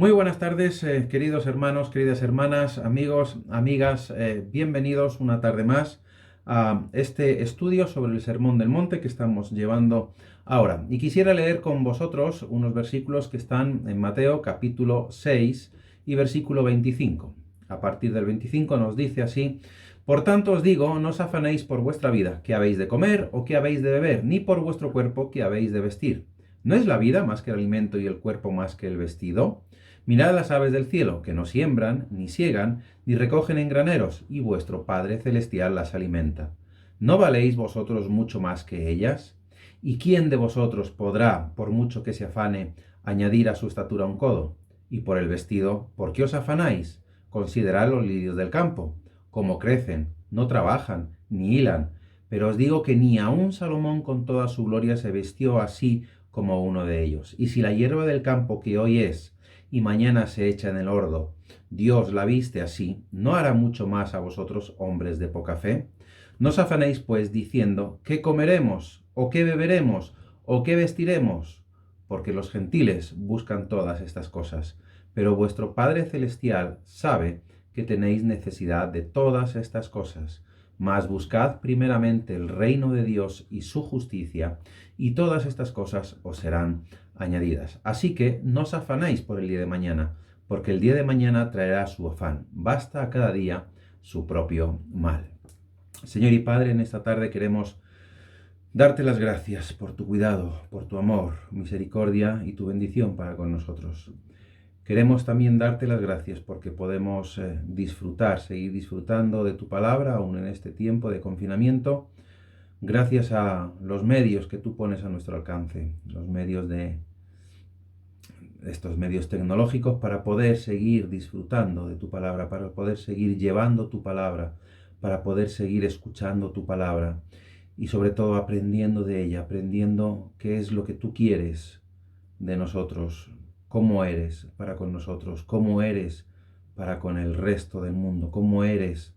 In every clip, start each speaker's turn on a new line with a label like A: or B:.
A: Muy buenas tardes, queridos hermanos, queridas hermanas, amigos, amigas, bienvenidos una tarde más a este estudio sobre el Sermón del Monte que estamos llevando ahora. Y quisiera leer con vosotros unos versículos que están en Mateo capítulo 6 y versículo 25. A partir del 25 nos dice así: Por tanto os digo, no os afanéis por vuestra vida, qué habéis de comer o qué habéis de beber, ni por vuestro cuerpo, qué habéis de vestir. ¿No es la vida más que el alimento y el cuerpo más que el vestido? Mirad las aves del cielo, que no siembran, ni siegan, ni recogen en graneros, y vuestro Padre Celestial las alimenta. ¿No valéis vosotros mucho más que ellas? ¿Y quién de vosotros podrá, por mucho que se afane, añadir a su estatura un codo? Y por el vestido, ¿por qué os afanáis? Considerad los lirios del campo, cómo crecen, no trabajan, ni hilan. Pero os digo que ni aun Salomón con toda su gloria se vistió así como uno de ellos. Y si la hierba del campo que hoy es, y mañana se echa en el horno, Dios la viste así, ¿no hará mucho más a vosotros, hombres de poca fe? No os afanéis, pues, diciendo, ¿qué comeremos? ¿O qué beberemos? ¿O qué vestiremos? Porque los gentiles buscan todas estas cosas, pero vuestro Padre Celestial sabe que tenéis necesidad de todas estas cosas. Mas buscad primeramente el reino de Dios y su justicia, y todas estas cosas os serán añadidas. Así que no os afanáis por el día de mañana, porque el día de mañana traerá su afán. Basta a cada día su propio mal. Señor y Padre, en esta tarde queremos darte las gracias por tu cuidado, por tu amor, misericordia y tu bendición para con nosotros. Queremos también darte las gracias porque podemos disfrutar, seguir disfrutando de tu palabra, aún en este tiempo de confinamiento, gracias a los medios que tú pones a nuestro alcance, los medios de estos medios tecnológicos, para poder seguir disfrutando de tu palabra, para poder seguir llevando tu palabra, para poder seguir escuchando tu palabra y sobre todo aprendiendo de ella, aprendiendo qué es lo que tú quieres de nosotros, cómo eres para con nosotros, cómo eres para con el resto del mundo, cómo eres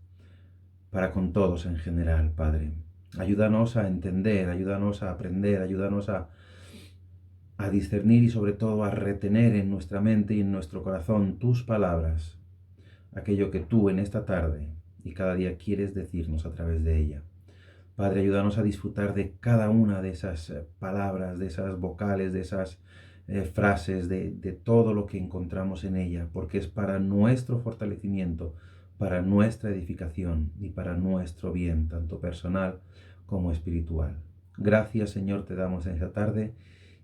A: para con todos en general, Padre. Ayúdanos a entender, ayúdanos a aprender, ayúdanos a discernir y sobre todo a retener en nuestra mente y en nuestro corazón tus palabras, aquello que tú en esta tarde y cada día quieres decirnos a través de ella. Padre, ayúdanos a disfrutar de cada una de esas palabras, de esas vocales, de esas frases, de todo lo que encontramos en ella, porque es para nuestro fortalecimiento, para nuestra edificación y para nuestro bien, tanto personal como espiritual. Gracias, Señor, te damos en esta tarde,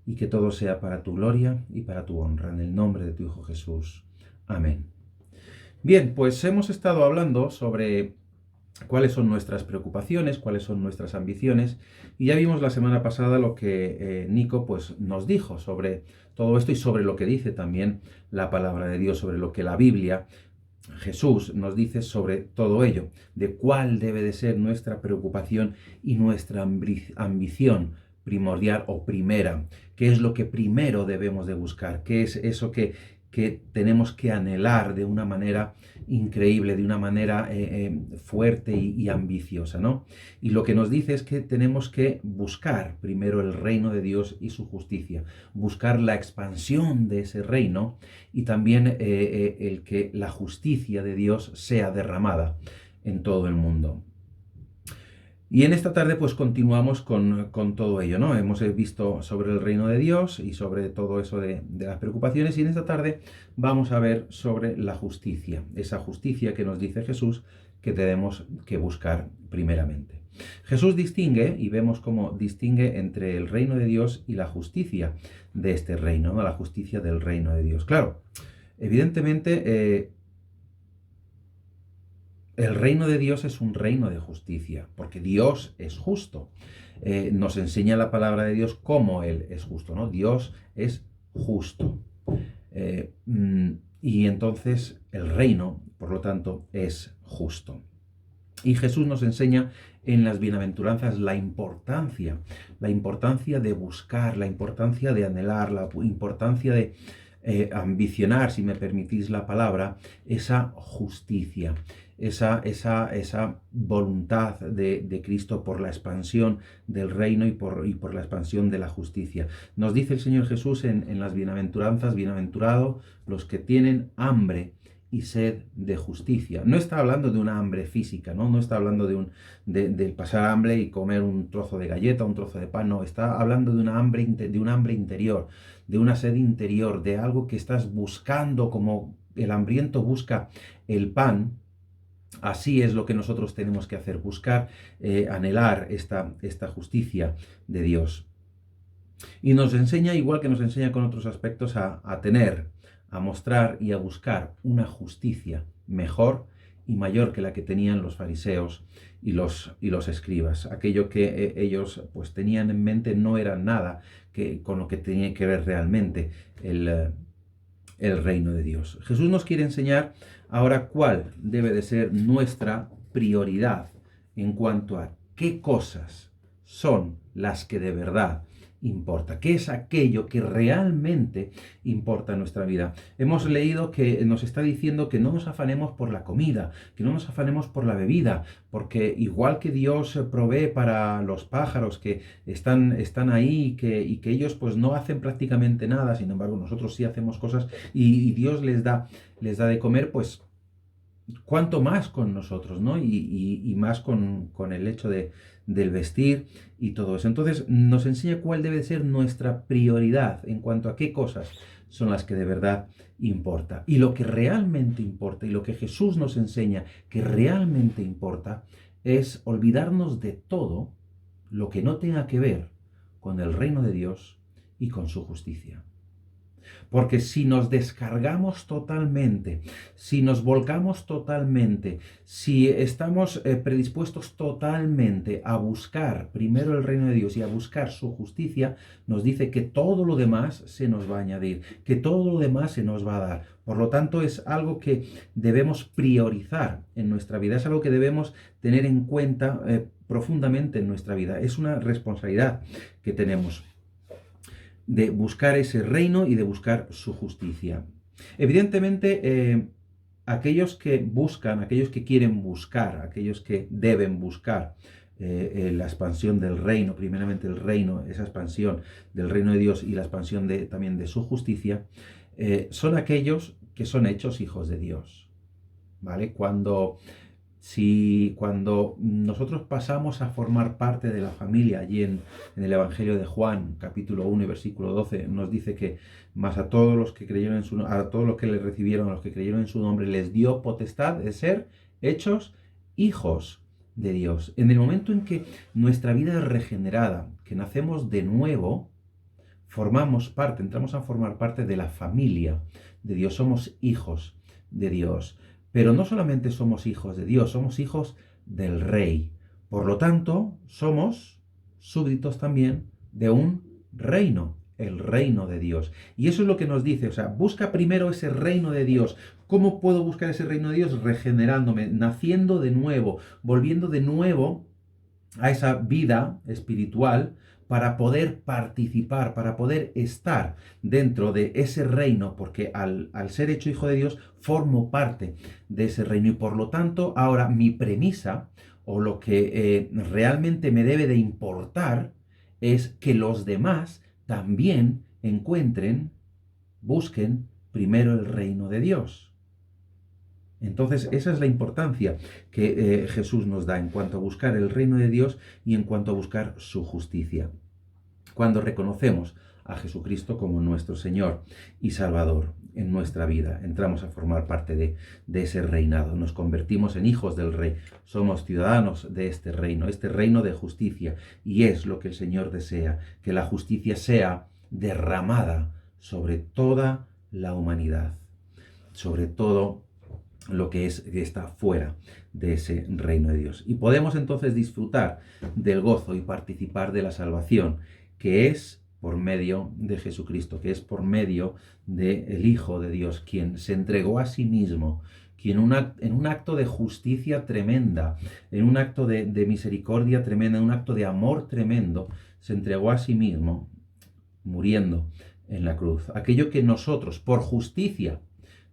A: y que todo sea para tu gloria y para tu honra, en el nombre de tu Hijo Jesús. Amén. Bien, pues hemos estado hablando sobre cuáles son nuestras preocupaciones, cuáles son nuestras ambiciones, y ya vimos la semana pasada lo que Nico pues, nos dijo sobre todo esto y sobre lo que dice también la palabra de Dios, sobre lo que la Biblia, Jesús, nos dice sobre todo ello, de cuál debe de ser nuestra preocupación y nuestra ambición primordial o primera, qué es lo que primero debemos de buscar, qué es eso que tenemos que anhelar de una manera increíble, de una manera fuerte y ambiciosa, ¿no? Y lo que nos dice es que tenemos que buscar primero el reino de Dios y su justicia, buscar la expansión de ese reino y también el que la justicia de Dios sea derramada en todo el mundo. Y en esta tarde pues continuamos con todo ello, ¿no? Hemos visto sobre el reino de Dios y sobre todo eso de las preocupaciones, y en esta tarde vamos a ver sobre la justicia, esa justicia que nos dice Jesús que tenemos que buscar primeramente. Jesús distingue, y vemos cómo distingue entre el reino de Dios y la justicia de este reino, ¿no? La justicia del reino de Dios. Claro, evidentemente el reino de Dios es un reino de justicia, porque Dios es justo. Nos enseña la palabra de Dios cómo Él es justo, ¿no? Dios es justo. Y entonces el reino, por lo tanto, es justo. Y Jesús nos enseña en las bienaventuranzas la importancia de buscar, la importancia de anhelar, la importancia de ambicionar, si me permitís la palabra, esa justicia, esa voluntad de Cristo por la expansión del reino y por la expansión de la justicia. Nos dice el Señor Jesús en las bienaventuranzas, bienaventurados los que tienen hambre y sed de justicia. No está hablando de una hambre física, ¿no? No está hablando de pasar hambre y comer un trozo de galleta, un trozo de pan, no. Está hablando de un hambre interior, de una sed interior, de algo que estás buscando como el hambriento busca el pan. Así es lo que nosotros tenemos que hacer, buscar, anhelar esta justicia de Dios. Y nos enseña, igual que nos enseña con otros aspectos, a tener, a mostrar y a buscar una justicia mejor y mayor que la que tenían los fariseos y los escribas. Aquello que ellos pues tenían en mente no era nada con lo que tenía que ver realmente el reino de Dios. Jesús nos quiere enseñar ahora cuál debe de ser nuestra prioridad en cuanto a qué cosas son las que de verdad importa, qué es aquello que realmente importa en nuestra vida. Hemos leído que nos está diciendo que no nos afanemos por la comida, que no nos afanemos por la bebida, porque igual que Dios provee para los pájaros que están ahí y que ellos pues no hacen prácticamente nada, sin embargo nosotros sí hacemos cosas y Dios les da de comer, pues cuánto más con nosotros, ¿no? Y más con el hecho del vestir y todo eso. Entonces nos enseña cuál debe ser nuestra prioridad en cuanto a qué cosas son las que de verdad importa. Y lo que realmente importa y lo que Jesús nos enseña que realmente importa es olvidarnos de todo lo que no tenga que ver con el reino de Dios y con su justicia. Porque si nos descargamos totalmente, si nos volcamos totalmente, si estamos predispuestos totalmente a buscar primero el reino de Dios y a buscar su justicia, nos dice que todo lo demás se nos va a añadir, que todo lo demás se nos va a dar. Por lo tanto, es algo que debemos priorizar en nuestra vida, es algo que debemos tener en cuenta profundamente en nuestra vida. Es una responsabilidad que tenemos de buscar ese reino y de buscar su justicia. Evidentemente, aquellos que buscan, aquellos que quieren buscar, aquellos que deben buscar la expansión del reino, primeramente el reino, esa expansión del reino de Dios y la expansión también de su justicia, son aquellos que son hechos hijos de Dios. ¿Vale? Cuando nosotros pasamos a formar parte de la familia, allí en el Evangelio de Juan, capítulo 1 y versículo 12, nos dice que más a todos los que creyeron a todos los que le recibieron, a los que creyeron en su nombre, les dio potestad de ser hechos hijos de Dios. En el momento en que nuestra vida es regenerada, que nacemos de nuevo, entramos a formar parte de la familia de Dios, somos hijos de Dios. Pero no solamente somos hijos de Dios, somos hijos del Rey. Por lo tanto, somos súbditos también de un reino, el reino de Dios. Y eso es lo que nos dice, o sea, busca primero ese reino de Dios. ¿Cómo puedo buscar ese reino de Dios? Regenerándome, naciendo de nuevo, volviendo de nuevo a esa vida espiritual para poder participar, para poder estar dentro de ese reino, porque al ser hecho hijo de Dios, formo parte de ese reino. Y por lo tanto, ahora mi premisa, o lo que realmente me debe de importar, es que los demás también busquen primero el reino de Dios. Entonces, esa es la importancia que Jesús nos da en cuanto a buscar el reino de Dios y en cuanto a buscar su justicia. Cuando reconocemos a Jesucristo como nuestro Señor y Salvador en nuestra vida, entramos a formar parte de ese reinado, nos convertimos en hijos del Rey, somos ciudadanos de este reino de justicia, y es lo que el Señor desea, que la justicia sea derramada sobre toda la humanidad, sobre todo lo que está fuera de ese reino de Dios. Y podemos entonces disfrutar del gozo y participar de la salvación, que es por medio de Jesucristo, que es por medio del Hijo de Dios, quien se entregó a sí mismo, quien en un acto de justicia tremenda, en un acto de misericordia tremenda, en un acto de amor tremendo, se entregó a sí mismo, muriendo en la cruz. Aquello que nosotros, por justicia,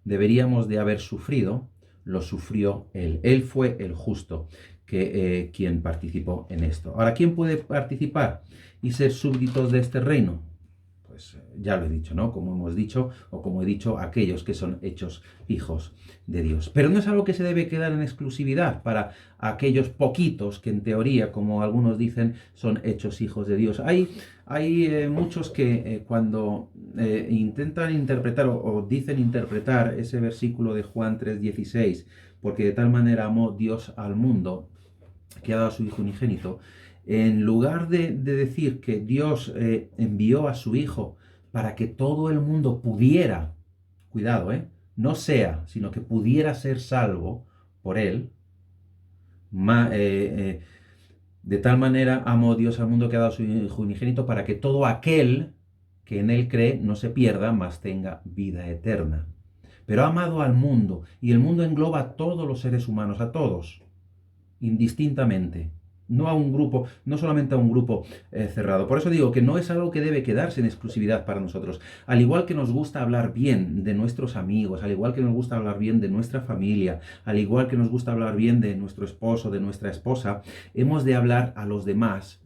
A: deberíamos de haber sufrido, lo sufrió Él. Él fue el justo quien participó en esto. Ahora, ¿quién puede participar y ser súbditos de este reino? Pues ya lo he dicho, ¿no? Como hemos dicho, o como he dicho, aquellos que son hechos hijos de Dios. Pero no es algo que se debe quedar en exclusividad para aquellos poquitos que en teoría, como algunos dicen, son hechos hijos de Dios. Hay muchos que cuando intentan interpretar o dicen interpretar ese versículo de Juan 3:16, porque de tal manera amó Dios al mundo, que ha dado a su Hijo unigénito, en lugar de decir que Dios envió a su Hijo para que todo el mundo pudiera, cuidado, no sea, sino que pudiera ser salvo por Él, de tal manera amó Dios al mundo que ha dado a su Hijo unigénito para que todo aquel que en Él cree no se pierda, mas tenga vida eterna. Pero ha amado al mundo, y el mundo engloba a todos los seres humanos, a todos, indistintamente, no a un grupo, no solamente a un grupo cerrado. Por eso digo que no es algo que debe quedarse en exclusividad para nosotros. Al igual que nos gusta hablar bien de nuestros amigos, al igual que nos gusta hablar bien de nuestra familia, al igual que nos gusta hablar bien de nuestro esposo, de nuestra esposa, hemos de hablar a los demás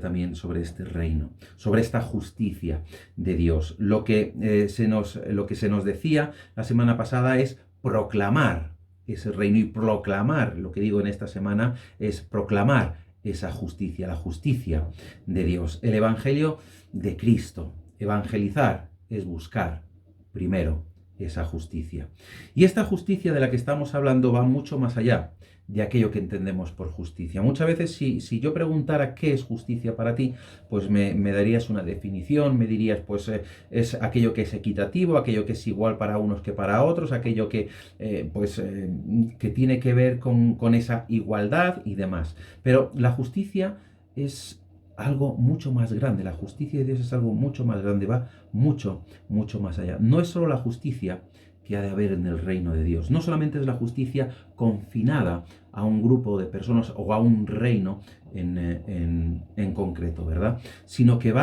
A: también sobre este reino, sobre esta justicia de Dios. Lo que se nos decía la semana pasada es proclamar ese reino, y proclamar, lo que digo en esta semana, es proclamar esa justicia, la justicia de Dios, el Evangelio de Cristo. Evangelizar es buscar primero esa justicia. Y esta justicia de la que estamos hablando va mucho más allá de aquello que entendemos por justicia. Muchas veces si yo preguntara qué es justicia para ti, pues me darías una definición, me dirías pues es aquello que es equitativo, aquello que es igual para unos que para otros, aquello que que tiene que ver con esa igualdad y demás. Pero la justicia es algo mucho más grande, la justicia de Dios es algo mucho más grande, va mucho, mucho más allá. No es solo la justicia que ha de haber en el reino de Dios. No solamente es la justicia confinada a un grupo de personas o a un reino en concreto, ¿verdad? Sino que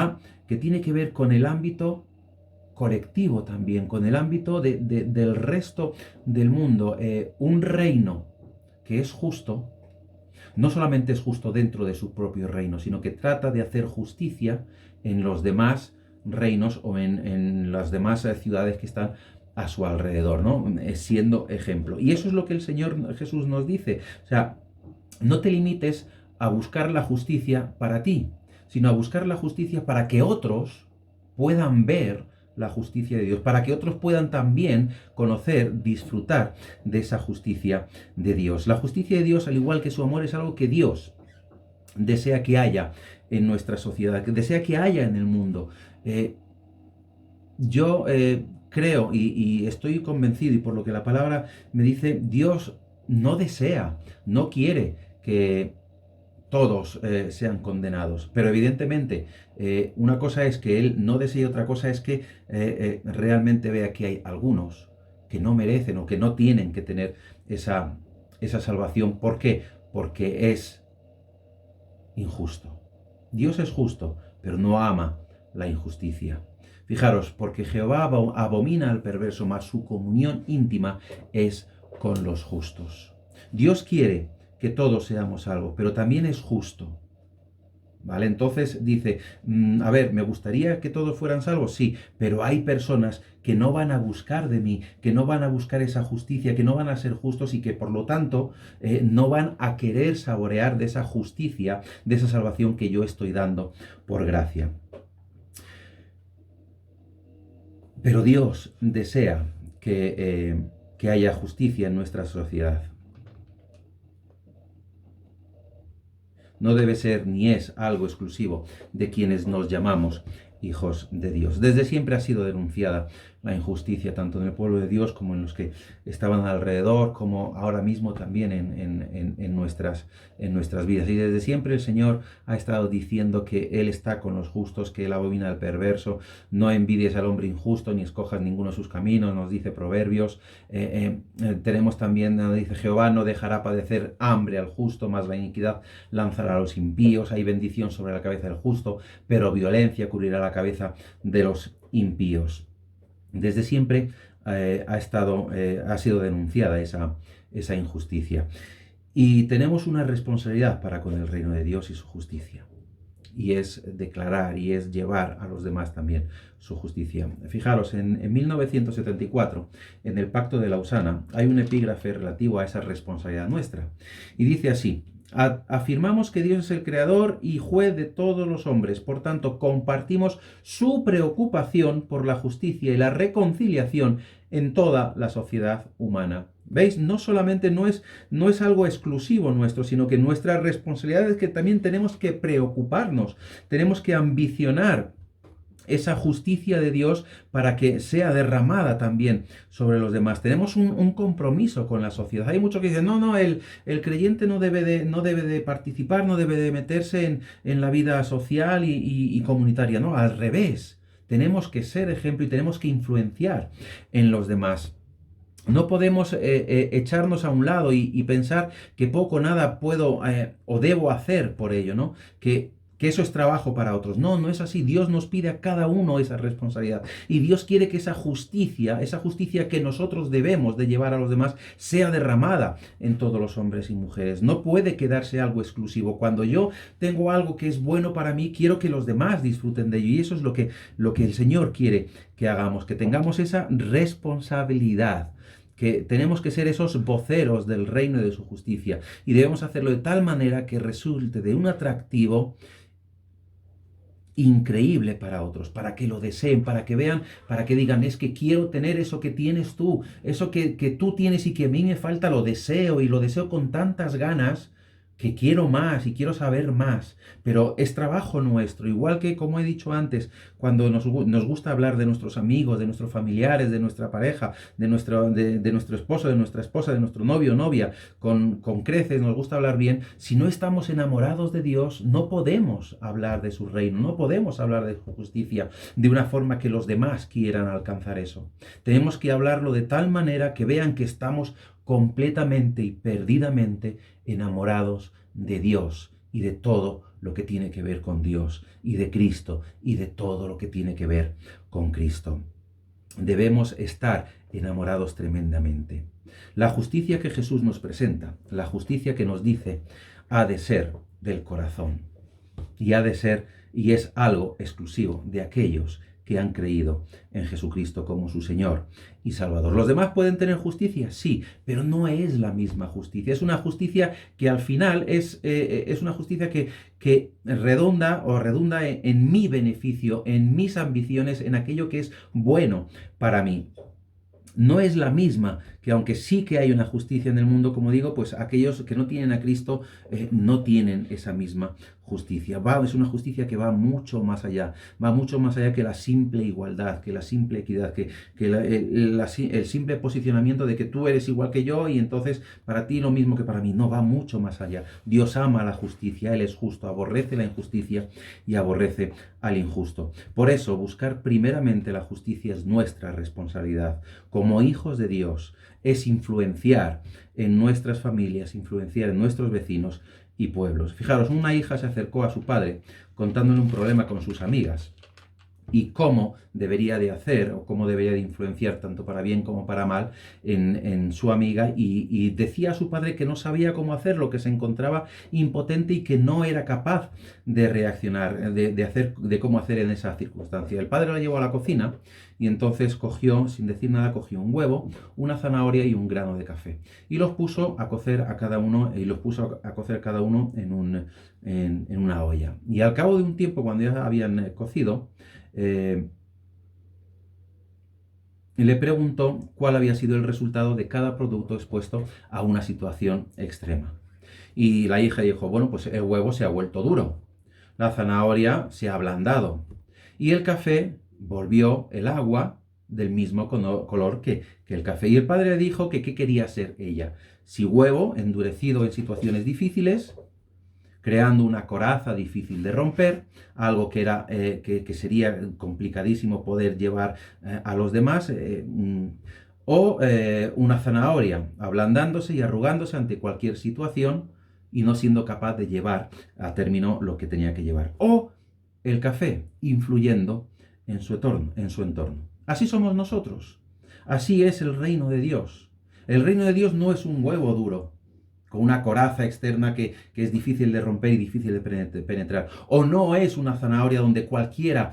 A: tiene que ver con el ámbito colectivo también, con el ámbito del resto del mundo. Un reino que es justo, no solamente es justo dentro de su propio reino, sino que trata de hacer justicia en los demás reinos o en las demás ciudades que están a su alrededor, ¿no? Siendo ejemplo. Y eso es lo que el Señor Jesús nos dice. O sea, no te limites a buscar la justicia para ti, sino a buscar la justicia para que otros puedan ver la justicia de Dios, para que otros puedan también conocer, disfrutar de esa justicia de Dios. La justicia de Dios, al igual que su amor, es algo que Dios desea que haya en nuestra sociedad, que desea que haya en el mundo. Yo creo y estoy convencido, y por lo que la palabra me dice, Dios no desea, no quiere que todos sean condenados. Pero evidentemente, una cosa es que Él no desee, otra cosa es que realmente vea que hay algunos que no merecen o que no tienen que tener esa salvación. ¿Por qué? Porque es injusto. Dios es justo, pero no ama la injusticia. Fijaros, porque Jehová abomina al perverso, mas su comunión íntima es con los justos. Dios quiere que todos seamos salvos, pero también es justo. ¿Vale? Entonces dice, a ver, ¿me gustaría que todos fueran salvos? Sí, pero hay personas que no van a buscar de mí, que no van a buscar esa justicia, que no van a ser justos y que por lo tanto no van a querer saborear de esa justicia, de esa salvación que yo estoy dando por gracia. Pero Dios desea que haya justicia en nuestra sociedad. No debe ser ni es algo exclusivo de quienes nos llamamos hijos de Dios. Desde siempre ha sido denunciada la injusticia, tanto en el pueblo de Dios como en los que estaban alrededor, como ahora mismo también en nuestras vidas. Y desde siempre el Señor ha estado diciendo que Él está con los justos, que Él abomina al perverso, no envidies al hombre injusto, ni escojas ninguno de sus caminos, nos dice Proverbios. Tenemos también, nos dice Jehová, no dejará padecer hambre al justo, mas la iniquidad lanzará a los impíos. Hay bendición sobre la cabeza del justo, pero violencia cubrirá la cabeza de los impíos. Desde siempre ha sido denunciada esa injusticia. Y tenemos una responsabilidad para con el reino de Dios y su justicia. Y es declarar y es llevar a los demás también su justicia. Fijaros, en 1974, en el Pacto de Lausana, hay un epígrafe relativo a esa responsabilidad nuestra. Y dice así: afirmamos que Dios es el creador y juez de todos los hombres, por tanto, compartimos su preocupación por la justicia y la reconciliación en toda la sociedad humana. ¿Veis? No solamente no es algo exclusivo nuestro, sino que nuestra responsabilidad es que también tenemos que preocuparnos, tenemos que ambicionar esa justicia de Dios para que sea derramada también sobre los demás. Tenemos un compromiso con la sociedad. Hay muchos que dicen, no, el creyente no debe de participar, no debe de meterse en la vida social y comunitaria. No, al revés. Tenemos que ser ejemplo y tenemos que influenciar en los demás. No podemos echarnos a un lado y pensar que poco o nada puedo o debo hacer por ello, ¿no? Que eso es trabajo para otros. No, no es así. Dios nos pide a cada uno esa responsabilidad. Y Dios quiere que esa justicia que nosotros debemos de llevar a los demás, sea derramada en todos los hombres y mujeres. No puede quedarse algo exclusivo. Cuando yo tengo algo que es bueno para mí, quiero que los demás disfruten de ello. Y eso es lo que el Señor quiere que hagamos, que tengamos esa responsabilidad, que tenemos que ser esos voceros del reino y de su justicia, y debemos hacerlo de tal manera que resulte de un atractivo increíble para otros, para que lo deseen, para que vean, para que digan, es que quiero tener eso que tienes tú, eso que tú tienes y que a mí me falta, lo deseo, y lo deseo con tantas ganas, que quiero más y quiero saber más. Pero es trabajo nuestro, igual que, como he dicho antes, cuando nos gusta hablar de nuestros amigos, de nuestros familiares, de nuestra pareja, de nuestro esposo, de nuestra esposa, de nuestro novio o novia, con creces, nos gusta hablar bien. Si no estamos enamorados de Dios, no podemos hablar de su reino, no podemos hablar de su justicia de una forma que los demás quieran alcanzar eso. Tenemos que hablarlo de tal manera que vean que estamos completamente y perdidamente enamorados de Dios y de todo lo que tiene que ver con Dios y de Cristo y de todo lo que tiene que ver con Cristo. Debemos estar enamorados tremendamente. La justicia que Jesús nos presenta, la justicia que nos dice, ha de ser del corazón y ha de ser y es algo exclusivo de aquellos que han creído en Jesucristo como su Señor y Salvador. ¿Los demás pueden tener justicia? Sí, pero no es la misma justicia. Es una justicia que al final es una justicia que redunda en mi beneficio, en mis ambiciones, en aquello que es bueno para mí. No es la misma, que aunque sí que hay una justicia en el mundo, como digo, pues aquellos que no tienen a Cristo no tienen esa misma justicia. Es una justicia que va mucho más allá que la simple igualdad, que la simple equidad, que el simple posicionamiento de que tú eres igual que yo y entonces para ti lo mismo que para mí. No, va mucho más allá. Dios ama la justicia, Él es justo, aborrece la injusticia y aborrece al injusto. Por eso, buscar primeramente la justicia es nuestra responsabilidad. Como hijos de Dios, es influenciar en nuestras familias, influenciar en nuestros vecinos y pueblos. Fijaros, una hija se acercó a su padre contándole un problema con sus amigas y cómo debería de hacer o cómo debería de influenciar tanto para bien como para mal en su amiga, y decía a su padre que no sabía cómo hacerlo, que se encontraba impotente y que no era capaz de reaccionar, de cómo hacer en esa circunstancia. El padre la llevó a la cocina y entonces cogió, sin decir nada, cogió un huevo, una zanahoria y un grano de café y los puso a cocer cada uno en una olla. Y al cabo de un tiempo, cuando ya habían cocido, le preguntó cuál había sido el resultado de cada producto expuesto a una situación extrema. Y la hija dijo, bueno, pues el huevo se ha vuelto duro, la zanahoria se ha ablandado y el café volvió el agua del mismo color que el café. Y el padre le dijo que qué quería ser ella, si huevo endurecido en situaciones difíciles, creando una coraza difícil de romper, algo que sería complicadísimo poder llevar a los demás, o una zanahoria ablandándose y arrugándose ante cualquier situación y no siendo capaz de llevar a término lo que tenía que llevar, o el café influyendo en su entorno. Así somos nosotros. Así es el reino de Dios. El reino de Dios no es un huevo duro, con una coraza externa que es difícil de romper y difícil de penetrar. O no es una zanahoria donde cualquiera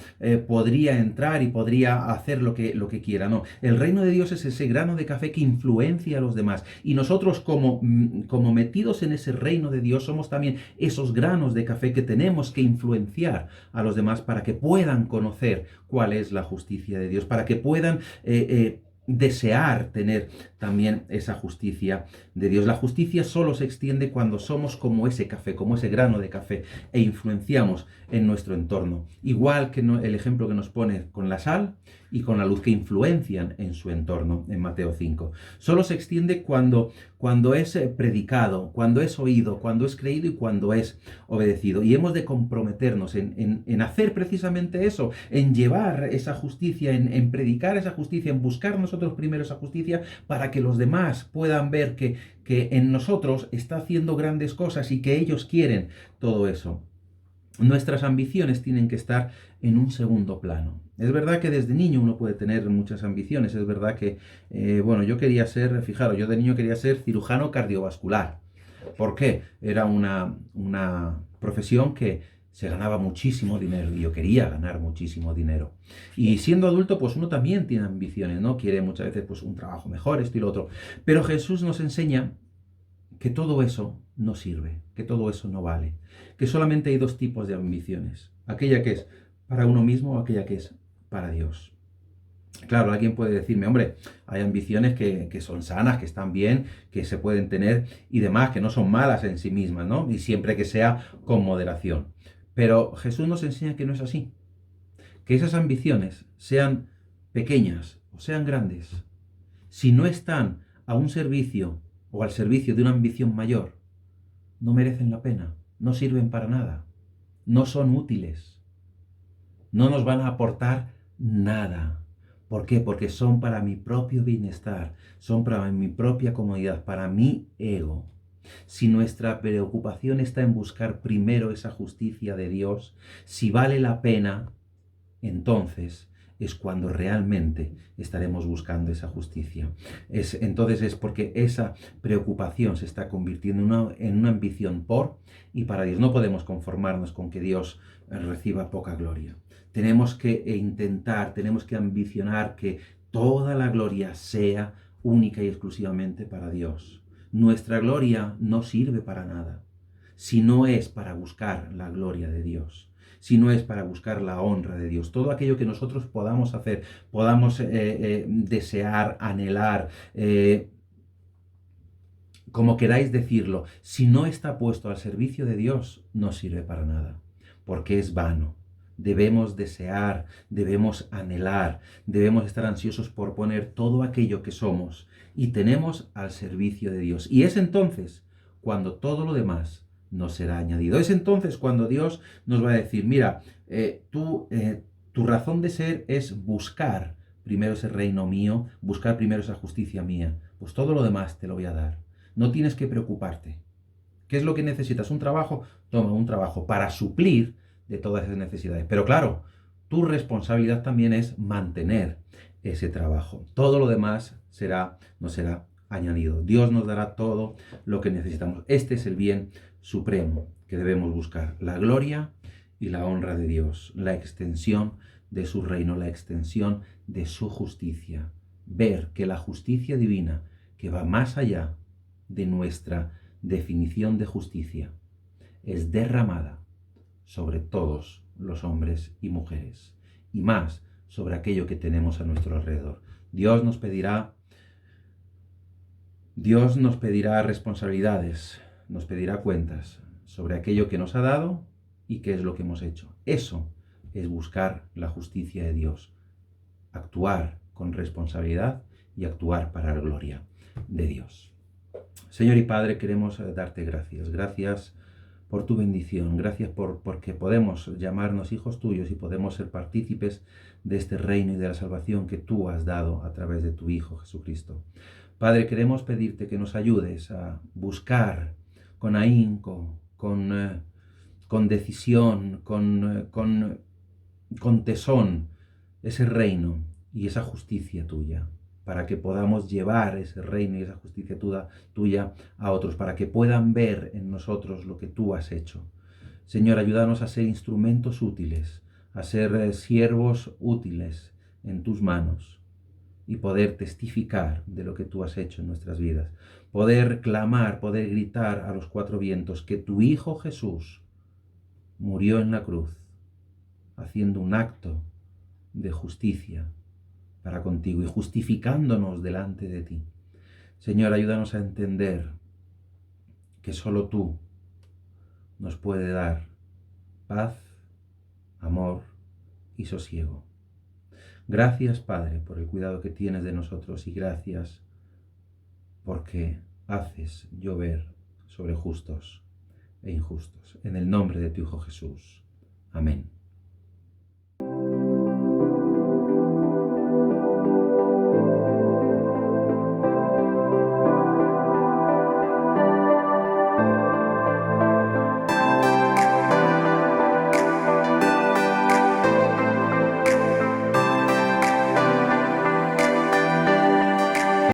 A: podría entrar y podría hacer lo que quiera. No, el reino de Dios es ese grano de café que influencia a los demás. Y nosotros como metidos en ese reino de Dios somos también esos granos de café que tenemos que influenciar a los demás para que puedan conocer cuál es la justicia de Dios, para que puedan desear tener también esa justicia de Dios. La justicia solo se extiende cuando somos como ese café, como ese grano de café, e influenciamos en nuestro entorno. Igual que el ejemplo que nos pone con la sal y con la luz, que influencian en su entorno en Mateo 5. Solo se extiende cuando es predicado, cuando es oído, cuando es creído y cuando es obedecido. Y hemos de comprometernos en hacer precisamente eso, en llevar esa justicia, en predicar esa justicia, en buscar nosotros primero esa justicia para que los demás puedan ver que en nosotros está haciendo grandes cosas y que ellos quieren todo eso. Nuestras ambiciones tienen que estar en un segundo plano. Es verdad que desde niño uno puede tener muchas ambiciones. Es verdad que, yo quería ser, fijaros, yo de niño quería ser cirujano cardiovascular. ¿Por qué? Era una profesión que se ganaba muchísimo dinero y yo quería ganar muchísimo dinero. Y siendo adulto, pues uno también tiene ambiciones, ¿no? Quiere muchas veces pues un trabajo mejor, esto y lo otro. Pero Jesús nos enseña que todo eso no sirve, que todo eso no vale, que solamente hay dos tipos de ambiciones, aquella que es para uno mismo o aquella que es para Dios. Claro, alguien puede decirme, hombre, hay ambiciones que son sanas, que están bien, que se pueden tener y demás, que no son malas en sí mismas, ¿no? Y siempre que sea con moderación. Pero Jesús nos enseña que no es así, que esas ambiciones, sean pequeñas o sean grandes, si no están a un servicio o al servicio de una ambición mayor, no merecen la pena, no sirven para nada, no son útiles, no nos van a aportar nada. ¿Por qué? Porque son para mi propio bienestar, son para mi propia comodidad, para mi ego. Si nuestra preocupación está en buscar primero esa justicia de Dios, si vale la pena, entonces es cuando realmente estaremos buscando esa justicia. Entonces es porque esa preocupación se está convirtiendo en una ambición por y para Dios. No podemos conformarnos con que Dios reciba poca gloria. Tenemos que intentar, tenemos que ambicionar que toda la gloria sea única y exclusivamente para Dios. Nuestra gloria no sirve para nada si no es para buscar la gloria de Dios, si no es para buscar la honra de Dios. Todo aquello que nosotros podamos hacer, podamos desear, anhelar, como queráis decirlo, si no está puesto al servicio de Dios, no sirve para nada, porque es vano. Debemos desear, debemos anhelar, debemos estar ansiosos por poner todo aquello que somos y tenemos al servicio de Dios. Y es entonces cuando todo lo demás nos será añadido. Es entonces cuando Dios nos va a decir, mira, tu razón de ser es buscar primero ese reino mío, buscar primero esa justicia mía. Pues todo lo demás te lo voy a dar. No tienes que preocuparte. ¿Qué es lo que necesitas? ¿Un trabajo? Toma un trabajo para suplir de todas esas necesidades. Pero claro, tu responsabilidad también es mantener ese trabajo. Todo lo demás nos será añadido. Dios nos dará todo lo que necesitamos. Este es el bien supremo que debemos buscar. La gloria y la honra de Dios. La extensión de su reino, la extensión de su justicia. Ver que la justicia divina, que va más allá de nuestra definición de justicia, es derramada sobre todos los hombres y mujeres, y más sobre aquello que tenemos a nuestro alrededor. Dios nos pedirá responsabilidades, nos pedirá cuentas sobre aquello que nos ha dado y qué es lo que hemos hecho. Eso es buscar la justicia de Dios, actuar con responsabilidad y actuar para la gloria de Dios. Señor y Padre, queremos darte gracias. Gracias por tu bendición. Gracias porque podemos llamarnos hijos tuyos y podemos ser partícipes de este reino y de la salvación que tú has dado a través de tu Hijo Jesucristo. Padre, queremos pedirte que nos ayudes a buscar con ahínco, con decisión, con tesón, ese reino y esa justicia tuya, para que podamos llevar ese reino y esa justicia tuya a otros, para que puedan ver en nosotros lo que tú has hecho. Señor, ayúdanos a ser instrumentos útiles, a ser siervos útiles en tus manos y poder testificar de lo que tú has hecho en nuestras vidas. Poder clamar, poder gritar a los cuatro vientos que tu Hijo Jesús murió en la cruz, haciendo un acto de justicia para contigo y justificándonos delante de ti. Señor, ayúdanos a entender que solo tú nos puedes dar paz, amor y sosiego. Gracias, Padre, por el cuidado que tienes de nosotros y gracias porque haces llover sobre justos e injustos. En el nombre de tu Hijo Jesús. Amén.